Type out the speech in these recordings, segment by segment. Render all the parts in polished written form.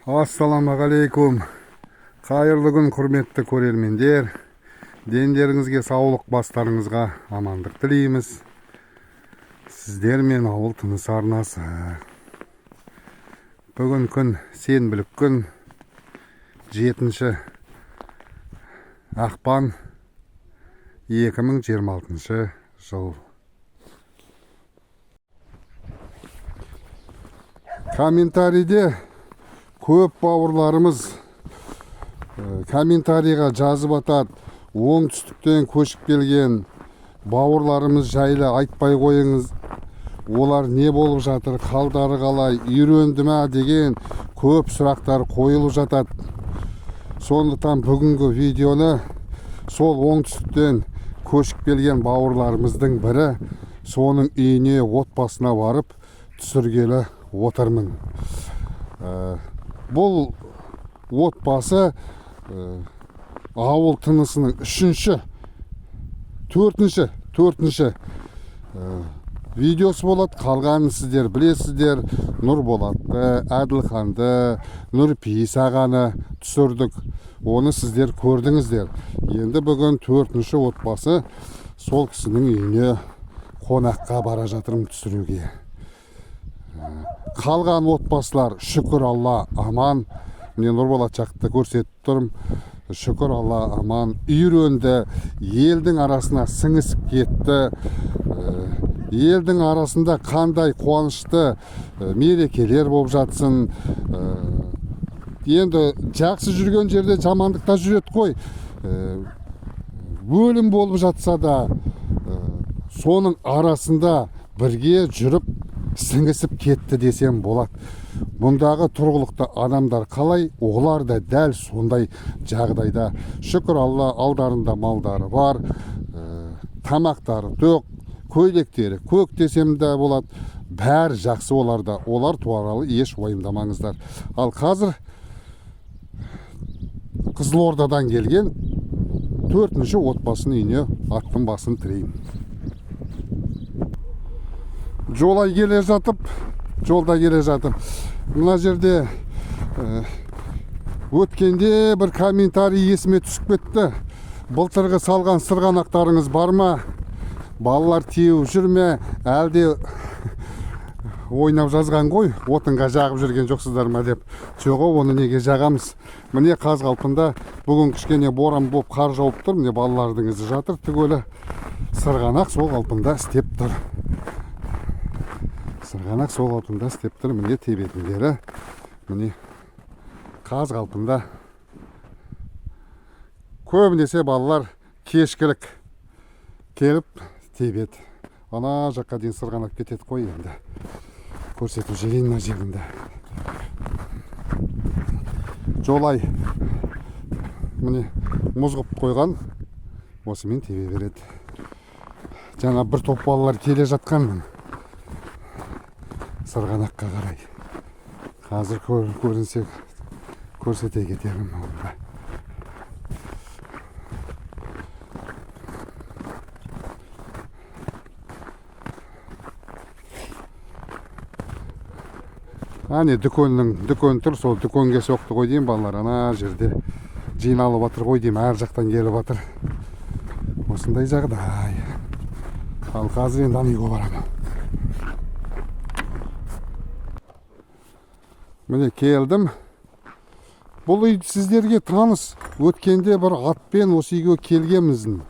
Ассаламағалейкум. Қайырлы күн, құрметті көрермендер. Дендеріңізге саулық, бастарыңызға амандық тілейміз. Сіздер мен ауыл тыныс арнасы. Бүгін күн сенбілік күн, 7 ақпан 2026 жыл. Комментарийде көп бауырларымыз комментарийға жазып атады. Оңтүстіктен көшіп келген бауырларымыз жайлы айтпай қойыңыз. Олар не болып жатыр, қалдары қалай, үйренді ме деген көп сұрақтар қойылып жатады. Сондықтан бүгінгі видеоны сол оңтүстіктен көшіп келген бауырларымыздың бірі соның үйіне, отбасына барып түсіргелі отырмын. Бұл отбасы ауыл тынысының төртінші видеосы болады. Қалғанын сіздер білесіздер. Нұрболатты, Әділханды, Нұрпейіс ағаны түсірдік. Оны сіздер көрдіңіздер. Енді бүгін 4-ші отбасы сол кісінің үйіне қонаққа бара жатырмын түсіруге. Қалған отбасылар шүкір Алла аман. Мен Нұрболат жақты көрсетіп тұрмын. Шүкір Алла аман. Үйренді, елдің арасына сіңісіп кетті. Елдің арасында қандай қуанышты мерекелер болып жатсын. Енді жақсы жүрген жерде жамандықта жүреді қой. Өлім болып жатса да соның арасында бірге жүріп сіңісіп кетті десем болады. Мұндағы тұрғылықты адамдар қалай? Олар да дәл сондай жағдайда. Шүкір Алла, алдарында малдары бар, тамақтары тоқ, көйлектері көк десем де болады. Бәрі жақсы оларда. Олар туралы еш уайымдамаңыздар. Ал қазір Қызылордадан келген 4-ші отбасының үйіне аттың басын тіреймін. Жолда келе жатып, мына жерде өткенде бір комментарий есіме түсіп кетті. Былтырғы салған сырғанақтарыңыз бар ма? Балалар теуіп жүр ме? Әлде ойнап жазған ғой, отынға жағып жүрген жоқсыздар ма деп. Жоқ, оны неге жағамыз? Міне қаз қалпында бүгін кішкене боран болып қар жауып тұр. Міне балалардың ізі жатыр, түгелі сырғанақ сол қалпында істеп тұр. Сырғанақ сол қалпында істеп тұр. Міне тебетіндері, міне қаз қалпында. Көбінесе балалар кешкілік келіп тебет. Ана жаққа дейін сырғанап кетеді қой енді. Көрсету жерін мына жерінде. Жолай міне мұз қып қойған, осымен тебе береді. Жаңа бір топ балалар келе жатқанмын сырғанаққа қарай. Қазір көрінсек көрсете кетемін. Ане дүкен тұр, сол дүкенге соқты қой деймін, балалар ана жерде жиналып жатыр қой деймін, әр жақтан келіп жатыр. Осындай жағдай. Ал қазір енді үйге барамын. Міне келдім. Бұл үй сіздерге таныс. Өткенде бір атпен осы үйге келгенміздің.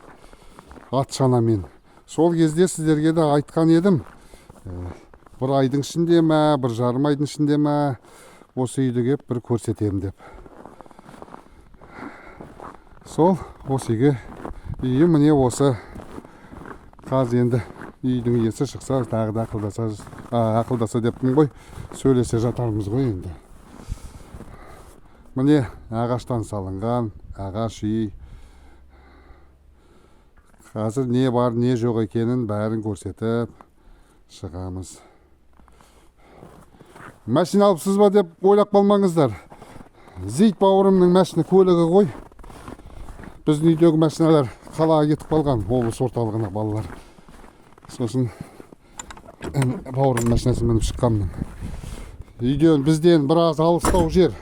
Ат шанамен. Сол кезде сіздерге де айтқан едім. Бір айдың ішінде ме, бір жарым айдың ішінде ме, осы үйді кеп бір көрсетемін деп. Сол осы үйге үйі міне осы. Қазір енді үйдің иесі шықса, тағы да ақылдаса деппін ғой, сөйлесе жатармыз ғой енді. Міне ағаштан салынған ағаш үй. Қазір не бар, не жоқ екенін бәрін көрсетіп шығамыз. Мәшін алыпсыз ба деп ойлап қалмаңыздар. Зейт бауырымның мәшіні көлігі ғой. Біздің үйдегі мәшіналар қалаға кетіп қалған, облыс орталығына балалар. Сосын бауырым мәшінесін мініп шыққанмын. Үйден бізден біраз алыстау жер.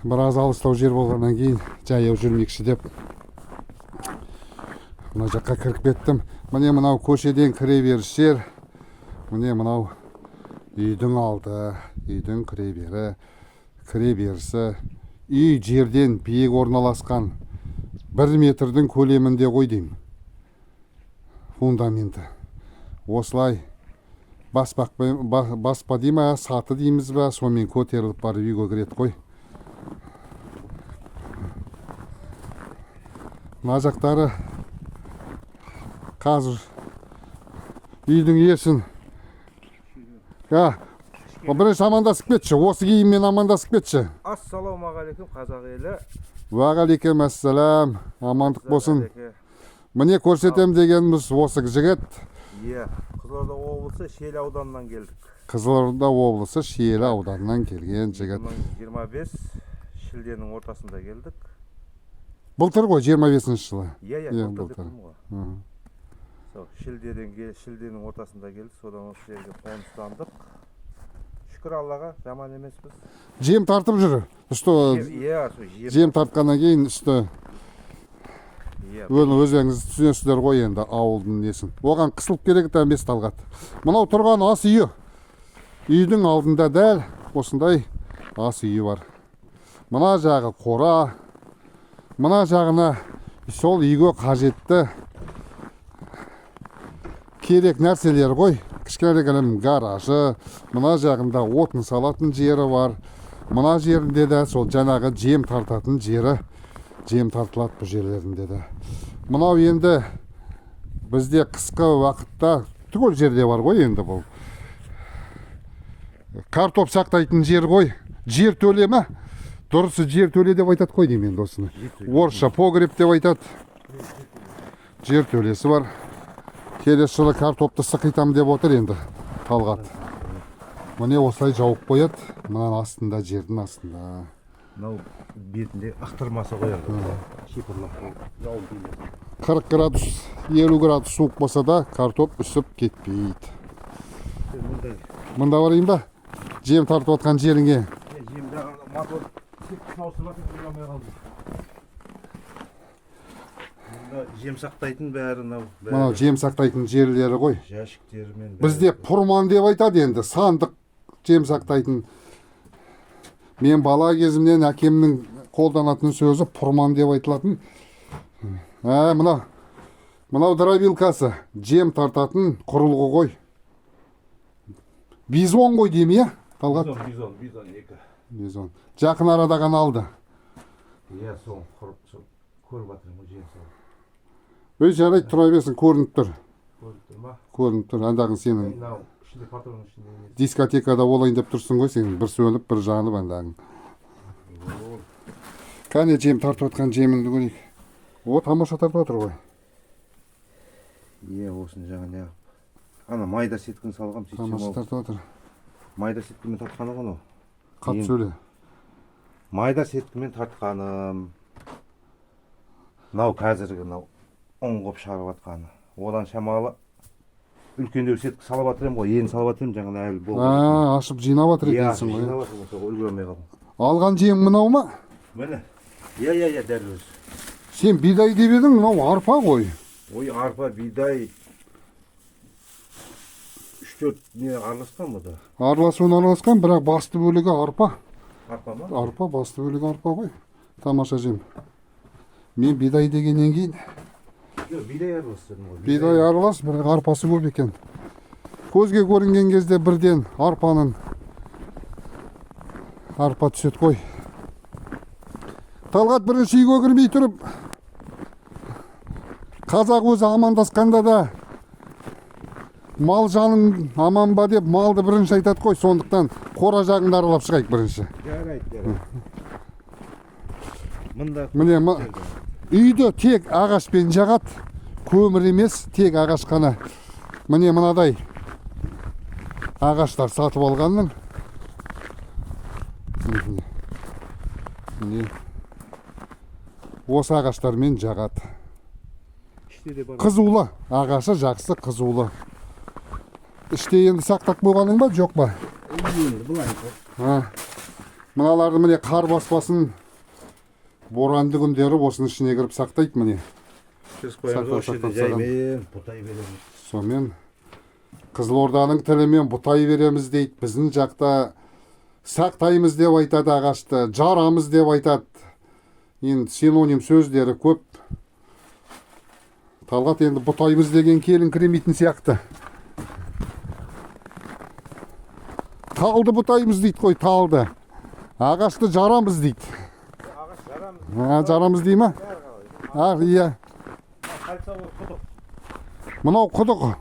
біраз алыстау жер болғаннан кейін жаяу жүрмекші деп мына жаққа кіріп кеттім. Міне мынау көшеден кіре беріс жер. Міне мынау үйдің алды, үйдің кіре берісі. Үй жерден биік орналасқан 1 метрдің көлемінде ғой деймін. Фундаменті. Осылай баспа дей ма, саты дейміз ба, сонымен көтеріліп барып үйге кіреді ғой. Мына жақтары қазір үйдің иесін. Бірінші амандасып кетші, осы киіммен амандасып кетші. Ассалаумағалейкум қазақ елі. Уағалейкум ассалам, амандық болсын. Міне көрсетем дегеніміз осы жігіт. Қызылорда облысы Шиелі ауданынан келдік. Қызылорда облысы Шиелі ауданынан келген жігіт. 25 шілденің ортасында келдік. Былтыр ғой 25-ші жылы. Былтыр. Шілденің ортасында келдік, содан осы жерге қоныстандық. Шүкір Аллаға, жаман емеспіз. Жем тартып жүр. Жем тартқаннан кейін үсті өзіңіз түсінесіздер ғой енді ауылдың несін. Оған қысылып керек емес Талғат. Мынау тұрған ас үйі. Үйдің алдында дәл осындай ас үйі бар. Мына жағы қора. Мына жағына сол үйге қажетті керек нәрселер ғой. Кішкентай гаражы. Мына жағында отын салатын жері бар. Мына жерінде де сол жаңағы жем тартатын жері. Жем тартылады бұл жерлерінде де. Мынау енді бізде қысқы уақытта түгел жерде бар ғой енді бұл. Картоп сақтайтын жер ғой. Жер төле ме? Дұрысы жер төле деп айтады ғой деймін енді осыны. Орысша погреб деп айтады. Жер төлесі бар. Келесі жылы картопты сықитам деп отыр енді Талғат. Міне осылай жауып қояды. Мынаның астында, жердің астында. Мынау бетінде ақтырмасы қояды. 40 градус, 50 градус суық болса да картоп үсіп кетпейді. Мында барайын ба? Жем тартып отқан жеріңе. Жемді мотор жем сақтайтын бәрі мынау жем сақтайтын жерлері ғой. Жәшіктермен. Бізде пұрман деп айтады енді, сандық жем сақтайтын. Мен бала кезімнен әкемнің қолданатын сөзі пұрман деп айтылатын. Мынау дробилкасы, жем тартатын құрылғы ғой. Бизон ғой деймі, я? Талғат? Бизон 2. Бизон. Жақын арада ғана алды. Соң құрып көріп атырмын жем салып. Өй жарайды, тұра берсін, көрініп тұр. Көрініп тұр ма? Көрініп тұр, андағын сенің. Ішінде патронның ішінде. Дискотекада олайын деп тұрсың ғой сенің, бір сөніп, бір жанып андағын. Кәне жем тартып отқан жемінді көрейік. Тамаша тартып отыр ғой. Осыны жаңа не қып. Ана майда сеткін салғам. Тамаша тартып отыр. Майда сеткімен тартқаны ғын о. Қат сөйле. Майда сеткімен тартқаным. Нау қазіргі оңғып шығарып атқаны. Одан шамалы үлкендеу сеткі салып атырым ғой. Ені салып атырым жаңа әлі болды. Ашып жинап атыр екенсің ғой. Жинап атырым, үлгіремей қалдым. Алған жем мынау ма? Міне. Дәл өзі. Сен бидай деп едің, мынау арпа ғой. Ой, арпа, бидай 3-4 не араласқан бұда? Араласқан, бірақ басты бөлігі арпа. Арпа ма? Арпа, басты бөлігі арпа ғой. Тамаша жем. Мен бидай дегеннен кейін. Бидай араластырдым ғой. Бидай аралас, бірақ арпасы көп екен. Көзге көрінген кезде бірден арпа түсет қой. Талғат бірінші үйге кірмей тұрып, қазақ өзі амандасқанда да мал жаның аман ба деп малды бірінші айтады қой, сондықтан қора жағыңды аралап шығайық бірінші. Жарайды. Міне үйді тек ағашпен жағады, көмір емес, тек ағаш қана. Міне мынадай ағаштар сатып алғанның. Осы ағаштармен жағады. Қызулы, ағашы жақсы қызулы. Іште енді сақтап болғаның ба, жоқ па? Мыналарды міне қар баспасын, боранды күндері осының ішіне кіріп сақтайды міне. Біз қоямыз осы жерде жаймен бұтай береміз. Сонымен Қызылорданың тілімен бұтай береміз дейді. Біздің жақта сақтаймыз деп айтады ағашты, жарамыз деп айтады. Енді синоним сөздері көп. Талғат енді бұтаймыз деген келіңкіремейтін сияқты. Талды бұтаймыз дейді қой, талды. Ағашты жарамыз дейді. Ағаш жарамыз. Жарамыз дей ма? Иә. Мынау құдық.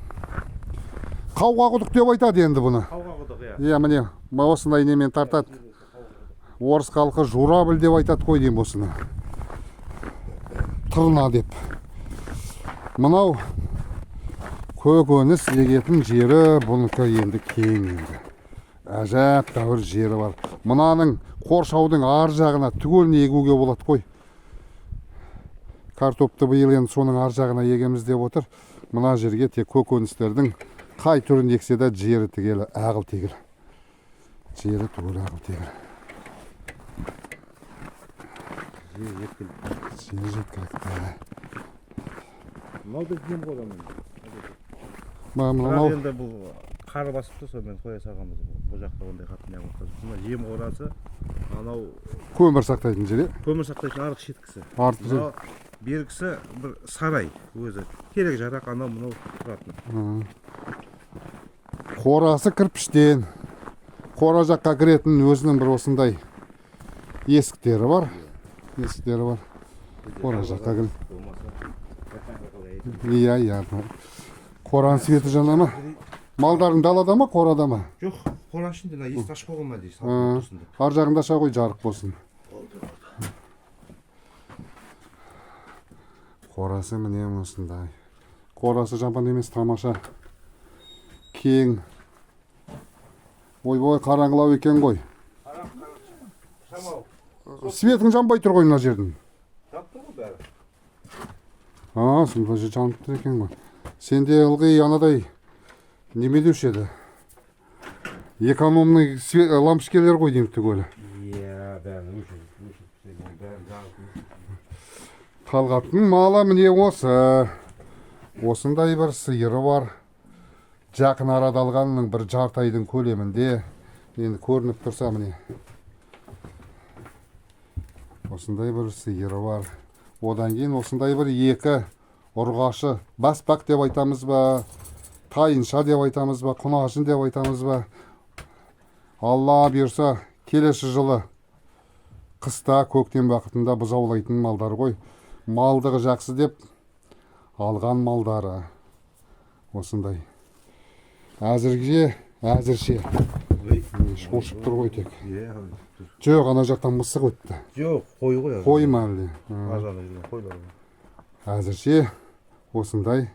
Қауға құдық деп айтады енді бұны. Қауға құдық, иә. Иә, міне, осындай немен тартады. Орыс халқы журавл деп айтады қой деймін осыны. Тырна деп. Мынау көкөніс егетін жері, бұныкі енді кең енді. Әжәп тәуір жері бар. Мынаның қоршаудың ар жағына түгелін егуге болады қой. Картопты биыл енді соның ар жағына егеміз деп отыр. Мына жерге тек көкөністердің қай түрін ексе де жері тігелі ағыл тегіл. Жері түгел ағыл тегіл. Жері жеткілікті. Мынауды жем қоямын. Мынау енді бұл қар басыпты, сонымен қоя салғанбыз. Бұл жақта ондай қатты не қылмайды. Мына жем қорасы, анау көмір сақтайтын жері. көмір сақтайтын арық шеткісі. Артысы. Бергісі бір сарай өзі. Керек жарақ анау мынау тұратын. Қорасы кірпіштен. Қора жаққа кіретін өзінің бір осындай есіктері бар. Есіктері бар. Қора жаққа кіріп. Иә. Қораның светі жана ма? Малдардың далада ма, қорада ма? Жоқ, қора ішінде есікті ашып қойған ма дейсіз. Ар жағында аша қой, жарық болсын. Қорасы міне осындай. Қорасы жаман емес, тамаша. Кең. Ой-бой, қараңғылау екен ғой. Светің жанбай тұр ғой мына жердің. Жап тұр ғой бәрі. Сонда же жанып тұр екен ғой. Сенде ылғи анадай неме деуші еді? Экономный лампочкелер ғой деймін түгелі. Иә, бәрі өшіп. Талғаттың малы міне осы. Осындай бір сиыры бар. Жақын арада алғанның бір жарты айдың көлемінде. Енді көрініп тұрса міне. Осындай бір сиыры бар. Одан кейін осындай бір екі ұрғашы. Баспақ деп айтамыз ба, тайынша деп айтамыз ба, құнажын деп айтамыз ба. Алла берса келесі жылы қыста көктем уақытында бұзаулайтын малдар ғой. Малдығы жақсы деп алған малдары осындай. Әзірше шошып тұр ғой тек. Жоқ, ана жақтан мысық өтті. Жоқ, қой ғой. Қой ма әлде? Ажарда жүрген қойлар. Әзірше осындай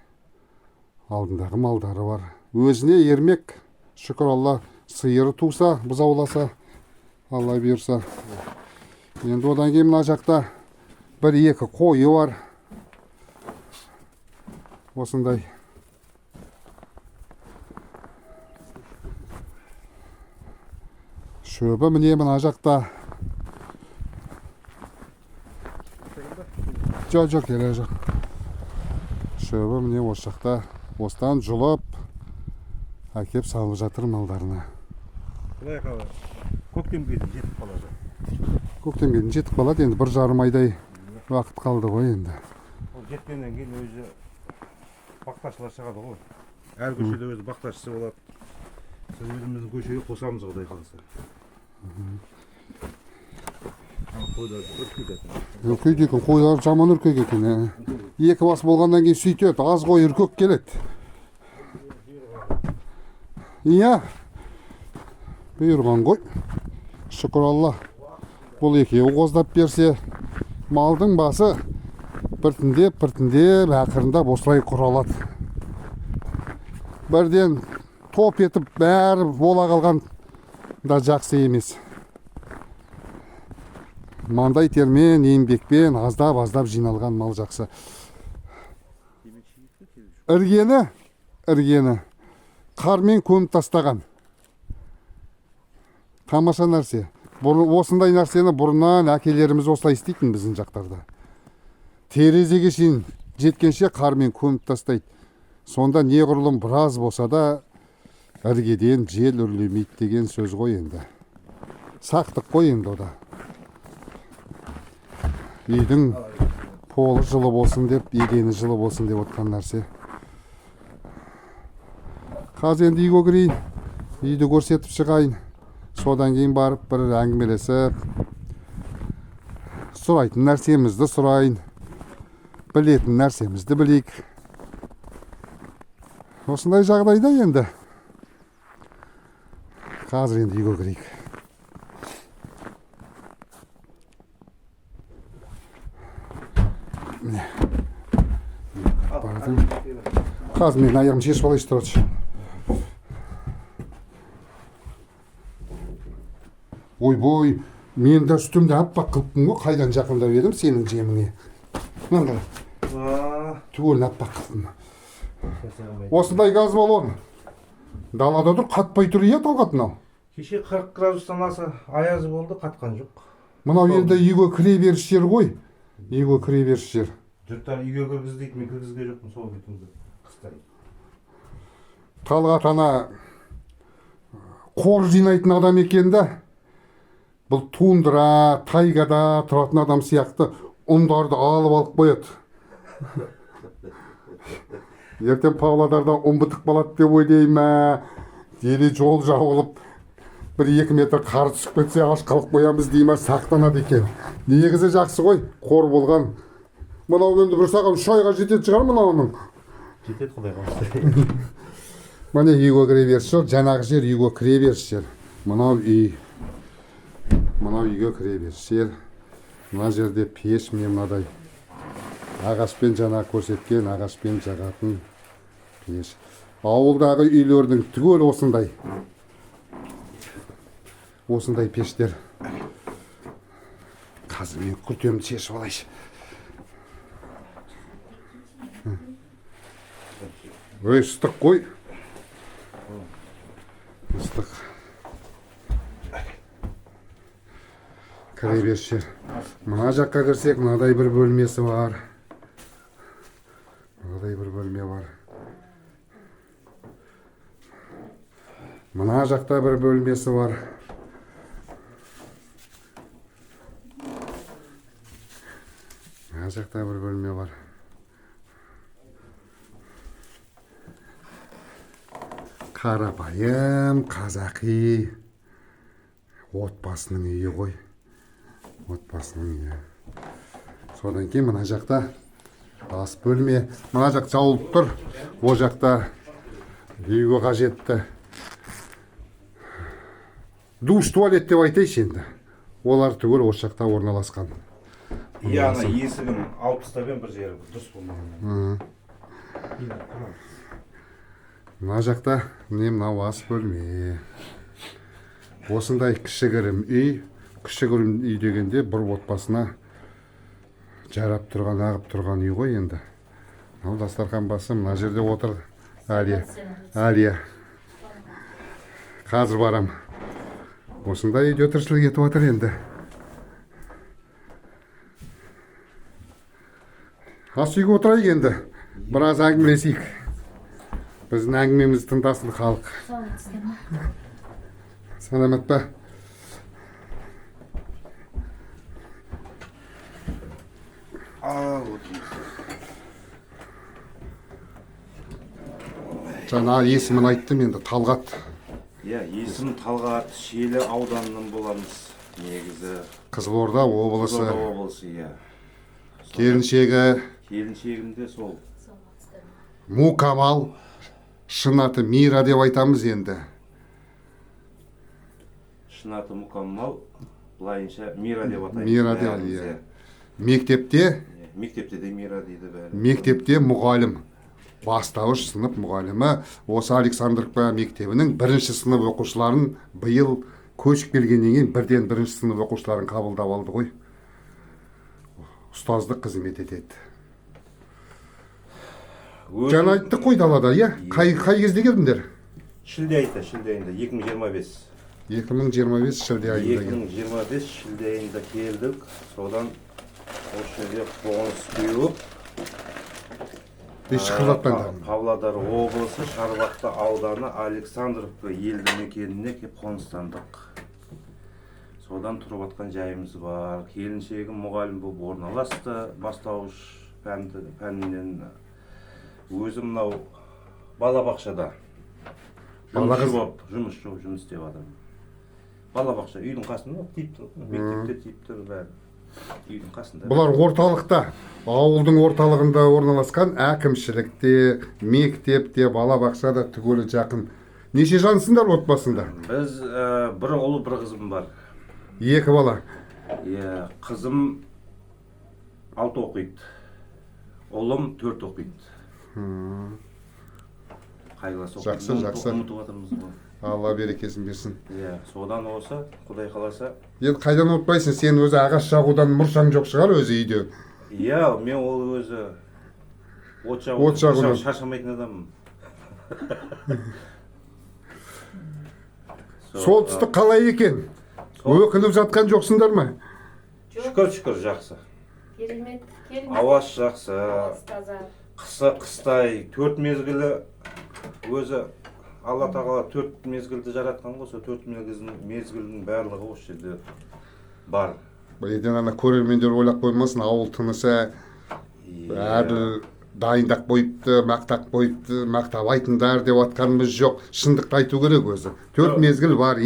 алдындағы малдары бар. Өзіне ермек, шүкір Алла, сиыры туса, бұзауласа, Алла берса. Енді одан кейін мына жақта бір екі қойы бар. Осындай. Шөбі міне мына жақта. Жоқ, келе жоқ. Шөбі міне осы жақта. Осыдан жұлып әкеп салып жатыр малдарына. Құлай қалы. Көктемге жетіп қалады. Көктемге жетіп қалады, енді 1,5 айдай уақыт қалды ғой енді. Ол жеткеннен кейін өзі бақташылар шығады ғой. Әр көшеде өзі бақташысы болады. Біз өзіміздің көшеге қосамыз құдай қаласа. Үркейді екен, қойлар жаман үркек екен. Екі бас болғаннан кейін сөйтеді, аз қой үркек келеді. Иә, бұйырған ғой. Шүкір Алла. Бұл екеуі қоздап берсе, малдың басы біртіндеп, ақырында осылай құралады. Бірден топ етіп бәрі бола қалған да жақсы емес. Маңдай термен, еңбекпен аздап жиналған мал жақсы. Іргені қармен көміп тастаған. Тамаша нәрсе. осындай нәрсені бұрыннан әкелеріміз осылай істейтін біздің жақтарда. Терезеге шейін жеткенше қармен көміп тастайды. Сонда неғұрлым біраз болса да іргеден жел үрлемейді деген сөз ғой енді. Сақтық қой енді ода. Үйдің полы жылы болсын деп, едені жылы болсын деп отқан нәрсе. Қазір енді үйге кірейін, үйді көрсетіп шығайын. Содан кейін барып бір әңгімелесіп, сұрайтын нәрсемізді сұрайын, білетін нәрсемізді білейік. Осындай жағдайда енді. Қазір енді үйге кірейік. Қазір мен аяғым шешіп алайыншы тұрады. Ойбой, мен де үстімді аппақ қылыптым ғой, қайдан жақындап едім сенің жеміңе. Мына түгелін аппақ қылыптым. Осындай газ баллон. Далада тұр, қатпай тұр, иә талғат мынау. Кеше 40 градустан аса аязы болды, қатқан жоқ. Мынау енді үйге кіре беріс жер ғой. Үйге кіре беріс жер. Жұрттар үйге кіргіз дейді, мен кіргізге жоқпын, сол кетіңді қыстар. Талғат ана қор жинайтын адам екен да. Бұл тундыра, тайгада тұратын адам сияқты ұндарды алып қояды. Ертең Павлодарда ұн бітік болады деп ойлаймын. Дере жол жауылып, 1-2 метр қар түсіп кетсе ашқалық қоямыз деймін, сақтанады екен. Негізі жақсы ғой, қор болған. Мынау енді бір саған 3 айға жетеді шығар мынауының. Жетеді құдай қаласа. Міне үйге кіре беріс жер, жаңағы жер үйге кіре беріс жер. Мынау үй. Мынау үйге кіре беріс жер. Мына жерде пеш міне мынадай. Ағашпен жаңа көрсеткен, ағашпен жағатын пеш. Ауылдағы үйлердің түгел осындай. Осындай пештер. Қазір мен күртемді шешіп алайыншы. Ой, ыстық қой. Ыстық. Кіре беріс жер. Мына жаққа кірсек, мынадай бір бөлмесі бар. Мынадай бір бөлме бар. Мына жақта бір бөлмесі бар. Мына жақта бір бөлме бар. Қарапайым, қазақи отбасының үйі ғой. Отбасының үйі. Содан кейін мына жақта ас бөлме. Мына жақ жауылып тұр. О жақта үйге қажетті душ, туалет деп айтайыншы енді. Олар түгел осы жақта орналасқан. Яғни есігін алып тастаған бір жері дұрыс болмаған. Мына жақта міне мынау ас бөлме. Осындай кішігірім үй. Кішігірім үй дегенде бір отбасына жарап тұрған, ағып тұрған үй ғой енді. Мынау дастархан басы, мына жерде отыр Әлия. Қазір барам. Осындай үйде тіршілік етіп отыр енді. Ас үйге отырайық енді. Біраз әңгімелесейік. Біздің әңгімемізді тыңдасын халық. Саламат па? Жаңа есімін айттым енді, Талғат. Иә, есім Талғат, Шиелі ауданынан боламыз. Негізі Қызылорда облысы. Қызылорда облысы, иә. Келіншегімде сол. Мукамал, шын аты Мира деп айтамыз енді. Шын аты Мукамал, былайынша Мира деп атаймыз. Мира деп, иә. Мектепте? Мектепте де Мира дейді бәрі. Мектепте мұғалім. Бастауыш сынып мұғалімі осы Александровка мектебінің 1-ші сынып оқушыларын биыл көшіп келгеннен кейін бірден 1-ші сынып оқушыларын қабылдап алды ғой. Ұстаздық қызмет етеді. Жаңа айттық қой далада, иә? Қай кезде келдіңдер? Шілде айында, 2025. 2025 шілде айында келдік. 2025 шілде айында келдік. Содан осы жерде қоныс теуіп Шықылатпан. Павлодар облысы Шарбақты ауданы Александровка елді мекеніне кеп қоныстандық. Содан тұрып атқан жайымыз бар. Келіншегім мұғалім болып орналасты. Бастауыш пәнінен өзім мынау балабақшада жұмыс істеп жатырмын. Балабақша үйдің қасында тиіп тұр. Мектепте тиіп тұр бәрі. Үйдің қасында. Бұлар орталықта, ауылдың орталығында орналасқан әкімшілікте, мектепте, балабақшада түгелі жақын. Неше жансыңдар отбасында? Біз бір ұлы бір қызым бар. 2 бала. Қызым 6 оқиды. Ұлым 4 оқиды. Қайғылас оқиды. Жақсы, жақсы. Ұмытып жатырмыз ғой. Алла берекесін берсін. Содан осы, Құдай қаласа. Енді қайдан ұмытпайсың, сен өзі ағаш жағудан мұршаң жоқ шығар өзі үйде. Мен ол өзі от жағудан шаршамайтын адаммын. Солтүстік қалай екен? Өкініп жатқан жоқсыңдар ма? Шүкір жақсы. Керемет. Ауасы жақсы. Таза. Қыстай 4 мезгілі өзі Алла тағала 4 мезгілді жаратқан ғой, сол 4 мезгілдің барлығы осы жерде бар. Еден ана көрермендер ойлап қоймасын, ауыл тынысы әрбір дайындақ бойыпты, мақтақ бойыпты, мақтап айтындар деп атқанымыз жоқ. Шындықты айту керек өзі. 4 мезгіл бар,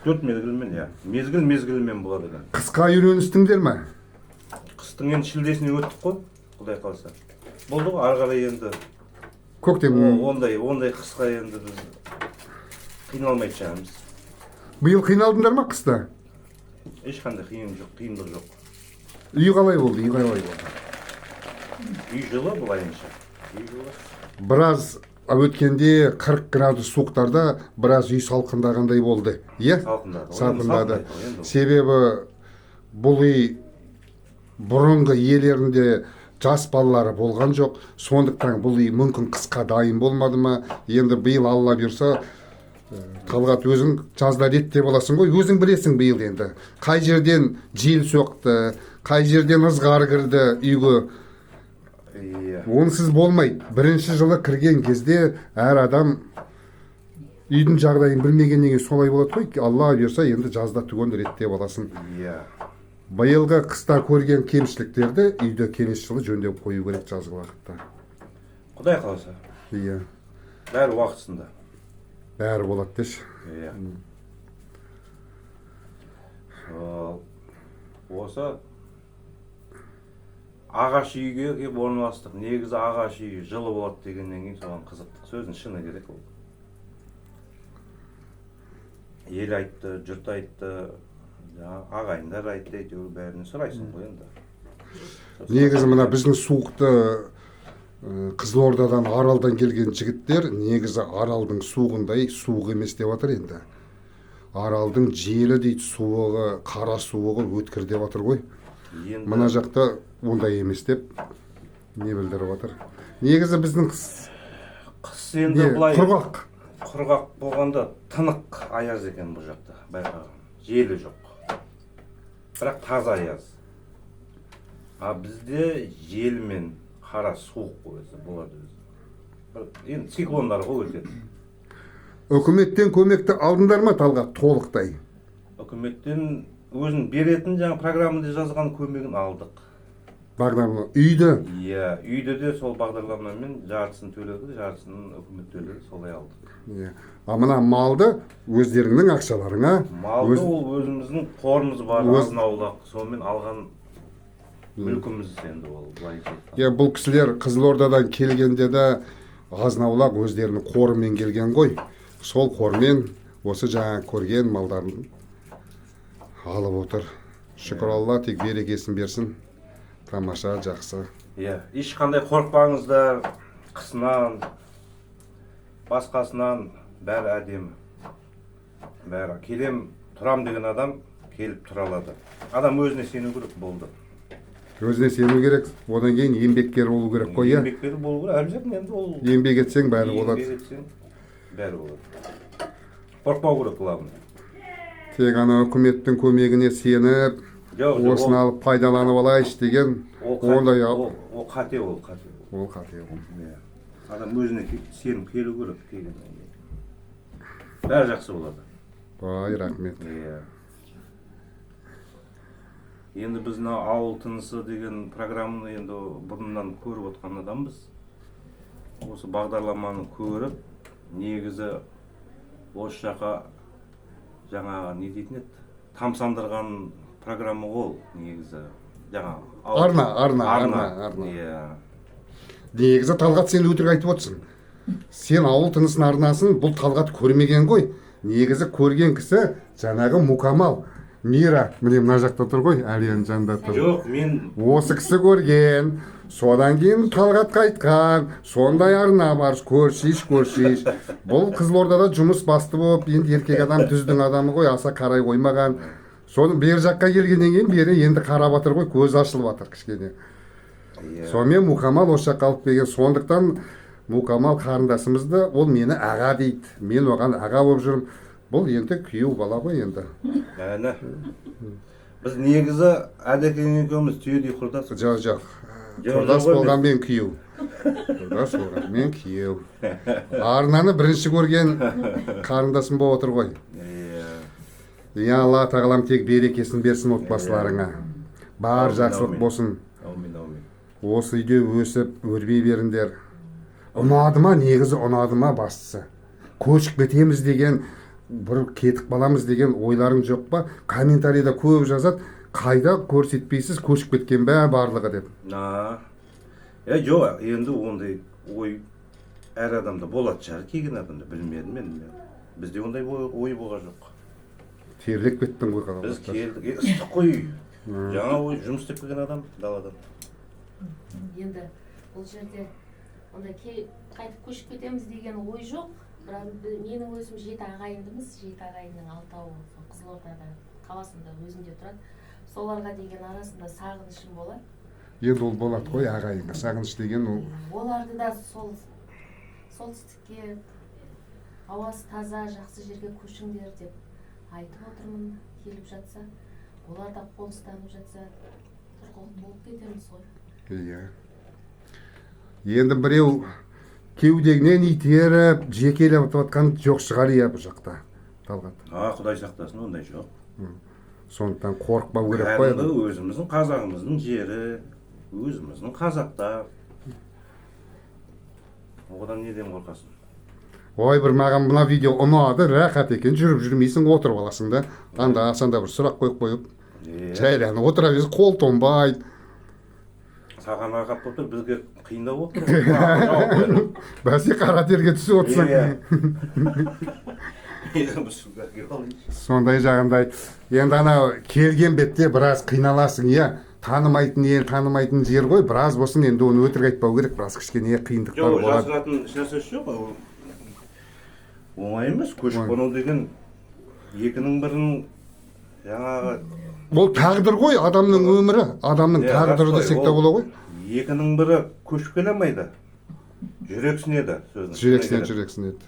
4 мезгілмен, мезгілмен болады екен. Қысқа үйреністіңдер ме? Қыстың енді шілдесіне өттік қой, Құдай қаласа. Болды ғой, ары қарай енді Көктем. Ондай қысқа енді біз қиналмайды шығамыз. Биыл қиналдыңдар ма қыста? Ешқандай қиындық жоқ. Үй қалай болды? Үй жылы былайынша. Біраз өткенде 40 градус суықтарда біраз үй салқындағандай болды. Салқындады. Себебі бұл үй бұрынғы иелерінде жас балалары болған жоқ. Сондықтан бұл үй мүмкін қысқа дайын болмады ма? Енді биыл Алла бұйырса, Талғат өзің жазда ретте боласың ғой, өзің білесің биыл енді. Қай жерден жел соқты, қай жерден ызғар кірді үйге. Онсыз болмайды. Бірінші жылы кірген кезде әр адам үйдің жағдайын білмегеннен кейін солай болады ғой. Алла бұйырса енді жазда түгел ретте боласың. Биылғы қыста көрген кемшіліктерді үйде келесі жылы жөндеп қою керек жазғы уақытта. Құдай қаласа. Бәрі уақытысында. Бәрі болады деші. Осы ағаш үйге кеп орналастық. Негізі ағаш үй жылы болады дегеннен кейін соған қызықтық. Сөздің шыны керек ол. Ел айтты, жұрт айтты, ағайындар айтты, әйтеуір бәріне сұрайсың ғой енді. Негізі мына біздің суықты Қызылордадан Аралдан келген жігіттер негізі Аралдың суығындай суық емес деп жатыр енді. Аралдың желі дейді, суығы, қара суығы өткір деп жатыр ғой. Мына жақта ондай емес деп не білдіріп жатыр. Негізі біздің қыс енді былай құрғақ болғанда тынық аяз екен бұл жақта. Байқаған, желі жоқ. Бірақ таза аяз. Бізде жел мен қара суық өзі болады өзі. Енді циклондар ғой өтеді. Үкіметтен көмекті алдыңдар ма Талғат толықтай? Үкіметтен өзін беретін жаңа программада жазған көмегін алдық. Бағдарлама үйді? Үйді де сол бағдарламамен жартысын төледі, жартысын үкімет төледі, солай алдық. Мына малды өздеріңнің ақшаларыңа? Малды ол өзіміздің қорымыз бар, азын-аулақ, сонымен алған мүлкіміз енді ол былайша. Бұл кісілер Қызылордадан келгенде де азын-аулақ өздерінің қорымен келген ғой. Сол қормен осы жаңа көрген малдарын алып отыр. Шүкір Алла, тек берекесін берсін. Тамаша, жақсы. Ешқандай қорықпаңыздар, қысынан, басқасынан бәрі әдемі. Бәрі келем, тұрам деген адам келіп тұра алады. Адам өзіне сену керек болды. Өзіне сену керек, одан кейін еңбеккер болу керек қой, иә? Еңбеккер болу керек, әбжетін енді ол... Еңбек етсең бәрі болады. Еңбек етсең бәрі болады. Қорықпау керек, главное. тек ана үкіметтің көмегіне сеніп осыны алып пайдаланып алайыншы деген ондай ол қате ол қате. Ол қате ол. Адам өзіне сеніп келу керек келгеннен кейін. Бәрі жақсы болады. Бай, рахмет. Енді біз мына ауыл тынысы деген программаны енді бұрыннан көріп отқан адамбыз. Осы бағдарламаны көріп, негізі осы жаққа жаңағы не дейтін еді? Тамсандырған программа ол негізі. Арна. Негізі Талғат сен өтірік айтып отырсың. Сен ауыл тынысын арнасын бұл Талғат көрмеген ғой. Негізі көрген кісі жаңағы Мукамал. Мира, міне мына жақта тұр ғой, Әлияның жанында тұр. Жоқ, мен... Осы кісі көрген, содан кейін Талғатқа айтқан, сондай арна бар, көршіш. Бұл Қызылордада жұмыс басты болып, енді еркек адам түздің адамы ғой, аса қарай қоймаған. Соның бер жаққа келгеннен кейін бері енді қарап атыр ғой, көз ашылып атыр кішкене. Сонымен Мукамал осы жаққа алып келген, сондықтан Мукамал қарындасымызды, ол мені аға дейді, мен оған аға болып жүрмін. Бұл енді күйеу бала ғой енді. Әне. Біз негізі әдекең екеуміз түйедей құрдас. Жоқ. Құрдас болған мен күйеу. Құрдас болған мен күйеу. Арнаны бірінші көрген қарындасым болып отыр ғой. Я Алла тағалам тек берекесін берсін отбасыларыңа. Бар жақсылық болсын. Осы үйде өсіп, өрбей беріңдер. Ұнады ма, негізі ұнады ма бастысы. Көшіп кетеміз деген, бір кетіп баламыз деген ойларың жоқ па? Комментарийда көп жазады, қайда көрсетпейсіз көшіп кеткен бә барлығы деп. Жоқ, енді ондай ой әр адамда болады шығар, келген адамда білмедім мен. Бізде ондай ой болған жоқ. Терлеп кеттің ғой қалай. Біз келдік, ыстық қой. Жаңа ой жұмыс істеп келген адам даладан. Енді бұл жерде онда қайтып көшіп кетеміз деген ой жоқ. Бірақ менің өзім 7 ағайындымыз, 7 ағайынның 6-ауы Қызылордада қаласында өзінде тұрады. Соларға деген арасында сағынышым болады. Енді ол болады ғой ағайынға, сағыныш деген ол. Оларды да солтүстікке ауасы таза, жақсы жерге көшіңдер деп айтып отырмын. Келіп жатса, олар да қоныстанып жатса, тұрғылықты болып кетеміз ғой. Енді біреу кеудегінен итеріп, жекелеп жатқан жоқ шығар бұл жақта, Талғат. Құдай сақтасын, ондай жоқ. Сондықтан қорықпау керек қой. Кәдімгі өзіміздің қазағымыздың жері, өзіміздің қазақтар. Одан неден қорқасың? Ой, бір маған мына видео ұнады, рахат екен, жүріп жүрмейсің, отырып аласың да. Анда бір сұрақ қойып, жайланып отыра бересің, қол тоңбайды. Саған ағап отыр, бізге қиындау отыр. Бәсе қара терге түсіп отырсың. Сондай жағындай. Енді ана келген бетте біраз қиналасың, танымайтын ел, танымайтын жер ғой, біраз болсын, енді оны өтірік айтпау керек, біраз кішкене қиындықтар болады. Жоқ, жасыратын ешнәрсесі жоқ. Оңай емес, көшіп қону деген екінің бірінің жаңағы... Ол тағдыр ғой, адамның өмірі, адамның тағдыры десек те бола ғой. Екінің бірі көшіп келе алмайды. Жүрексінеді сөзін. Жүрексінеді.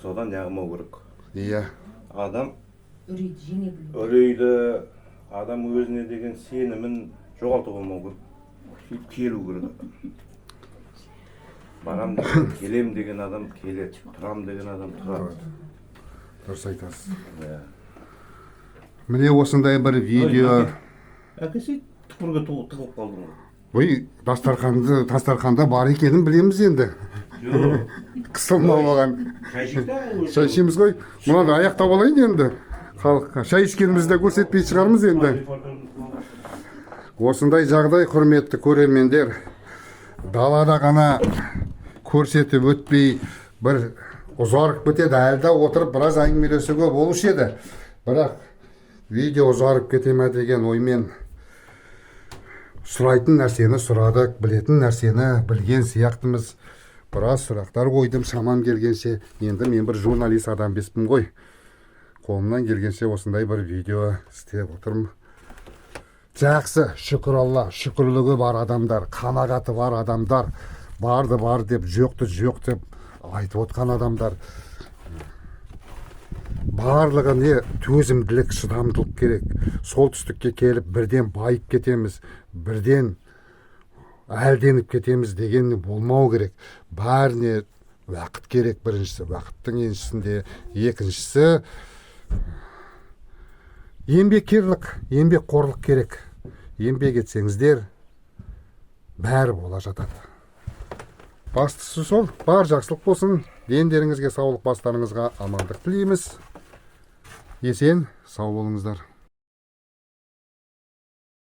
Содан яғымау керек. Иә. Адам Үрейді жеңе білу. Үрейді, адам өзіне деген сенімін жоғалтып алмау керек. Келу керек. Барам деген, келем деген адам келеді, тұрам деген адам тұрады. Дұрыс айтасыз. Міне осындай бір видео. Әкесі түкірге тығылып қалдың ғой. Ой, дастарханда бар екенін білеміз енді. Қысылмау оған. Шай ішеміз ғой. Мұнады аяқтап алайын енді. Халыққа шай ішкенімізді көрсетпей шығармыз енді. Осындай жағдай, құрметті көрермендер, далада ғана көрсетіп өтпей бір ұзарып кетеді, әлде отырып біраз әңгімелесуге болушы еді. Бірақ видео ұзарып кете ме деген оймен сұрайтын нәрсені сұрадық, білетін нәрсені білген сияқтымыз. Біраз сұрақтар қойдым, шамам келгенше. Енді мен бір журналист адам беспін ғой. Қолымнан келгенше осындай бір видео істеп отырмын. Жақсы, шүкір Алла, шүкірлігі бар адамдар, қанағаты бар адамдар, барды бар деп, жоқты жоқ деп айтып отқан адамдар. барлығы не төзімділік, шыдамдылық керек. Солтүстікке келіп бірден байып кетеміз, бірден әлденіп кетеміз деген болмау керек. Бәріне уақыт керек. Біріншісі уақыттың еншісінде, екіншісі еңбеккерлік, еңбекқорлық керек. Еңбек етсеңіздер бәрі бола жатады. Бастысы сол, бар жақсылық болсын. Дендеріңізге саулық, бастарыңызға амандық тілейміз. Есен, сау болыңыздар.